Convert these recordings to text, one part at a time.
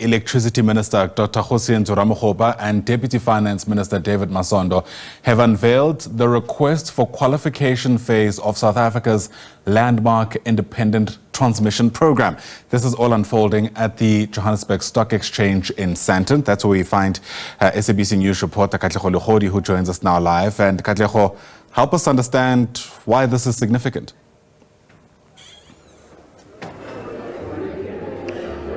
Electricity Minister Dr. Kgosientsho Ramokgopa and Deputy Finance Minister David Masondo have unveiled the request for qualification phase of South Africa's landmark independent transmission program. This is all unfolding at the Johannesburg Stock Exchange in Sandton. That's where we find SABC News reporter Kgosientsho who joins us now live. And Kgosientsho, help us understand why this is significant.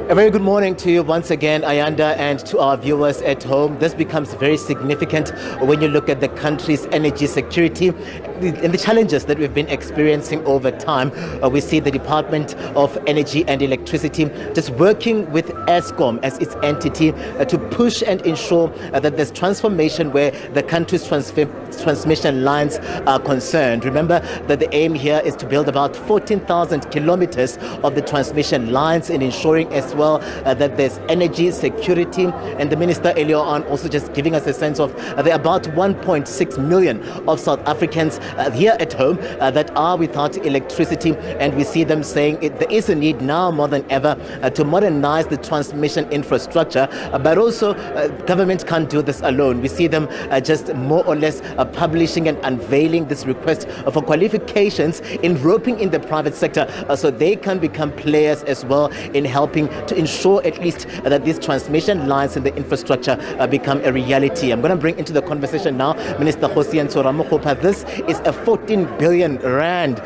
A very good morning to you once again, Ayanda, and to our viewers at home. This becomes very significant when you look at the country's energy security and the challenges that we've been experiencing over time. We see the Department of Energy and Electricity just working with Eskom as its entity to push and ensure that there's transformation where the country's transmission lines are concerned. Remember that the aim here is to build about 14,000 kilometers of the transmission lines and ensuring as well that there's energy security. And the minister earlier on also just giving us a sense of there are about 1.6 million of South Africans here at home that are without electricity, and we see them saying there is a need now more than ever to modernize the transmission infrastructure, but also government can't do this alone. We see them just more or less publishing and unveiling this request for qualifications in roping in the private sector so they can become players as well in helping to ensure at least that these transmission lines and the infrastructure become a reality. I'm going to bring into the conversation now Minister Kgosientsho Ramokgopa. This is a 14 billion rand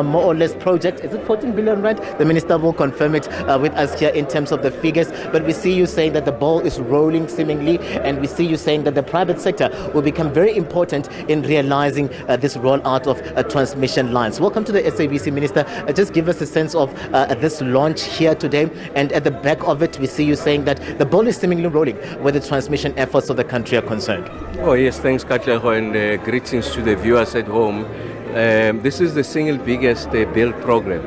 more or less project. Is it 14 billion rand? The minister will confirm it with us here in terms of the figures, but we see you saying that the ball is rolling seemingly, and we see you saying that the private sector will become very important in realizing this rollout of transmission lines. Welcome to the SABC, Minister. Just give us a sense of this launch here today, and at the back of it we see you saying that the ball is seemingly rolling where the transmission efforts of the country are concerned. Oh yes, thanks Kgosientsho, and greetings to the viewers at home. This is the single biggest build program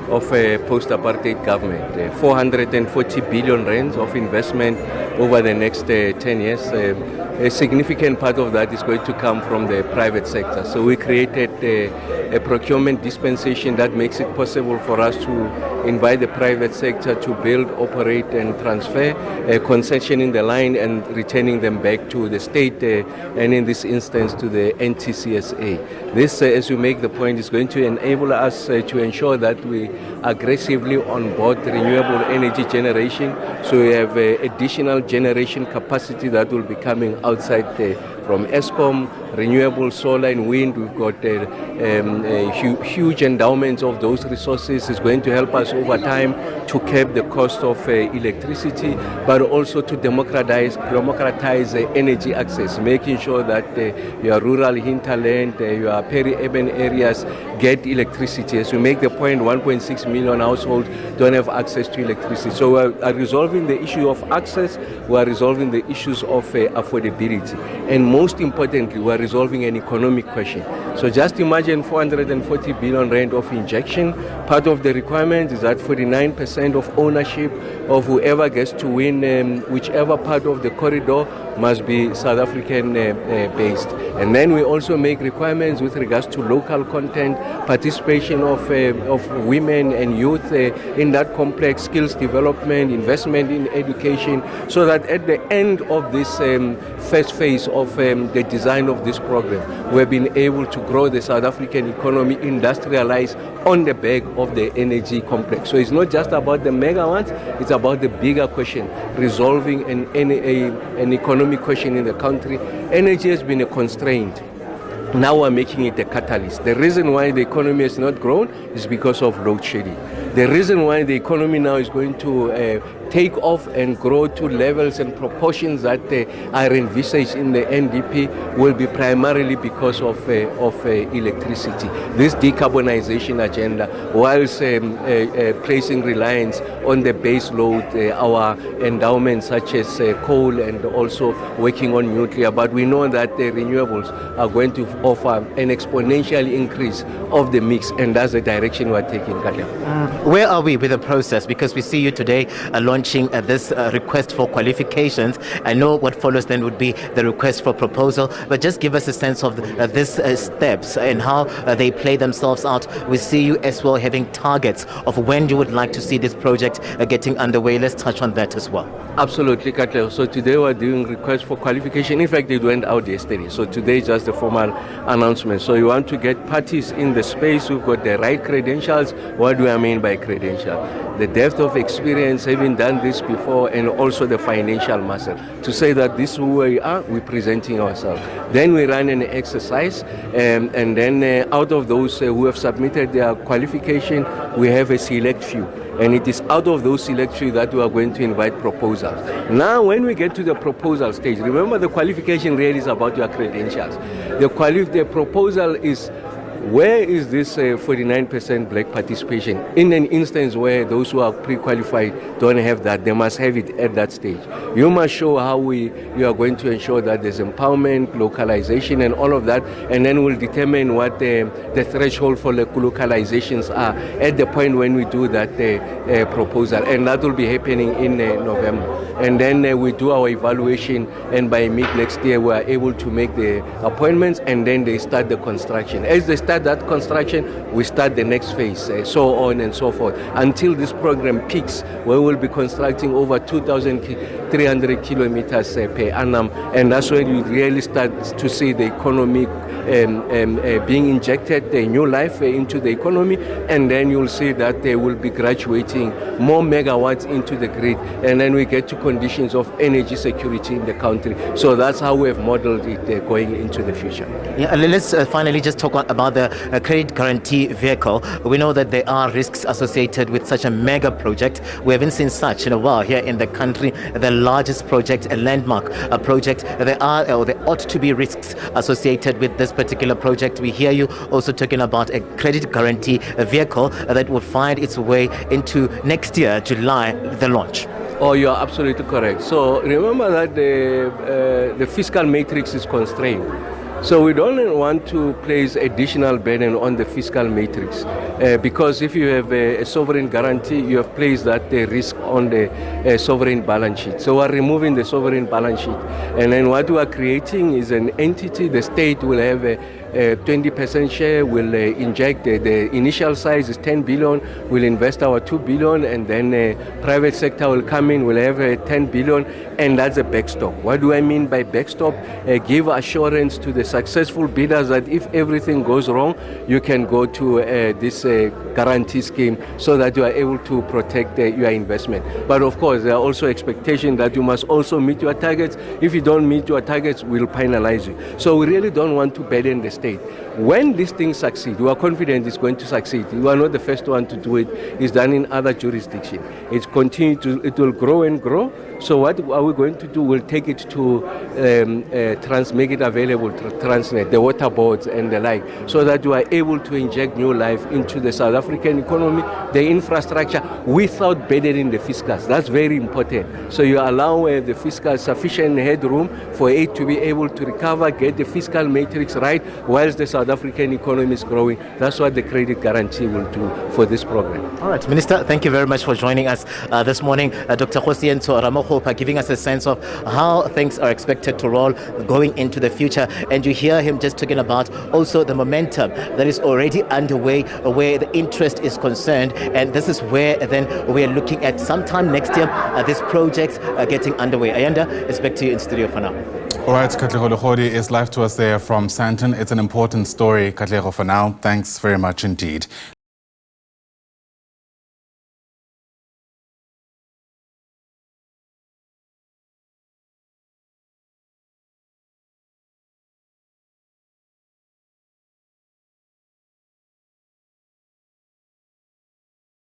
of a post-apartheid government. 440 billion rands of investment over the next 10 years. A significant part of that is going to come from the private sector. So we created a procurement dispensation that makes it possible for us to invite the private sector to build, operate and transfer a concession in the line and returning them back to the state and in this instance to the NTCSA. This, as you make the point, is going to enable us to ensure that we aggressively onboard renewable energy generation. So we have additional generation capacity that will be coming outside from Eskom, renewable solar and wind. We've got huge endowments of those resources. It's going to help us over time to cap the cost of electricity, but also to democratize energy access, making sure that your rural hinterland, your peri-urban areas get electricity. As you make the point, 1.6 million households don't have access to electricity. So we are resolving the issue of access, we are resolving the issues of affordability, and most importantly, we are resolving an economic question. So just imagine 440 billion rand of injection. Part of the requirement is that 49% of ownership of whoever gets to win whichever part of the corridor must be South African based. And then we also make requirements with regards to local content, participation of women and youth in that complex skills development, investment in education, so that at the end of this first phase of the design of this program, we've been able to grow the South African economy, industrialize on the back of the energy complex. So it's not just about the megawatts, it's about the bigger question, resolving an economic question in the country. Energy has been a constraint. Now we're making it a catalyst. The reason why the economy has not grown is because of load shedding. The reason why the economy now is going to take off and grow to levels and proportions that are envisaged in the NDP will be primarily because of electricity. This decarbonization agenda, whilst placing reliance on the base load, our endowments such as coal and also working on nuclear, but we know that the renewables are going to offer an exponential increase of the mix, and that's the direction we're taking, Katya. Where are we with the process? Because we see you today launching this request for qualifications. I know what follows then would be the request for proposal, but just give us a sense of these steps and how they play themselves out. We see you as well having targets of when you would like to see this project getting underway. Let's touch on that as well. Absolutely, Katlego. So today we're doing request for qualification. In fact, it went out yesterday. So today is just the formal announcement. So you want to get parties in the space who've got the right credentials. What do I mean by credential? The depth of experience, having done this before, and also the financial muscle. To say that this is who we are, we're presenting ourselves. Then we run an exercise, and then out of those who have submitted their qualification, we have a select few. And it is out of those select few that we are going to invite proposals. Now, when we get to the proposal stage, remember the qualification really is about your credentials. The proposal is, where is this 49% black participation? In an instance where those who are pre-qualified don't have that, they must have it at that stage. You must show how you are going to ensure that there's empowerment, localization, and all of that, and then we'll determine what the threshold for the localizations are at the point when we do that proposal, and that will be happening in November. And then we do our evaluation, and by mid next year we are able to make the appointments, and then they start the construction. As they start that construction, we start the next phase, so on and so forth, until this program peaks, where we'll be constructing over 2,300 kilometers per annum, and that's when you really start to see the economy being injected, the new life into the economy, and then you'll see that they will be graduating more megawatts into the grid, and then we get to conditions of energy security in the country. So that's how we have modeled it going into the future. Yeah, and let's finally just talk about the credit guarantee vehicle. We know that there are risks associated with such a mega project. We haven't seen such in a while here in the country. The largest project, a landmark project. There ought to be risks associated with this particular project. We hear you also talking about a credit guarantee vehicle that will find its way into next year, July, the launch. Oh, you are absolutely correct. So remember that the fiscal matrix is constrained. So we don't want to place additional burden on the fiscal matrix because if you have a sovereign guarantee, you have placed that risk on the sovereign balance sheet. So we're removing the sovereign balance sheet. And then what we are creating is an entity. The state will have a 20% share, will inject the initial size is 10 billion, will invest our 2 billion, and then private sector will come in, will have 10 billion, and that's a backstop. What do I mean by backstop? Give assurance to the successful bidders that if everything goes wrong, you can go to this guarantee scheme so that you are able to protect your investment. But of course, there are also expectations that you must also meet your targets. If you don't meet your targets, we'll penalize you. So we really don't want to burden the state. When these things succeed, we are confident it's going to succeed. We are not the first one to do it. It's done in other jurisdictions. It will grow and grow. So what are we going to do? We'll take it to make it available to Transnet, the water boards and the like, so that you are able to inject new life into the South African economy, the infrastructure, without burdening the fiscals. That's very important. So you allow the fiscal sufficient headroom for it to be able to recover, get the fiscal matrix right, whilst the South African economy is growing. That's what the credit guarantee will do for this program. All right, Minister, thank you very much for joining us this morning. Dr. Kgosientsho, Ramokgopa, giving us a sense of how things are expected to roll going into the future. And you hear him just talking about also the momentum that is already underway where the interest is concerned. And this is where then we are looking at sometime next year, these projects getting underway. Ayanda, it's back to you in studio for now. All right, Katlego Lugodi is live to us there from Sandton. It's an important story, Katlego, for now. Thanks very much indeed.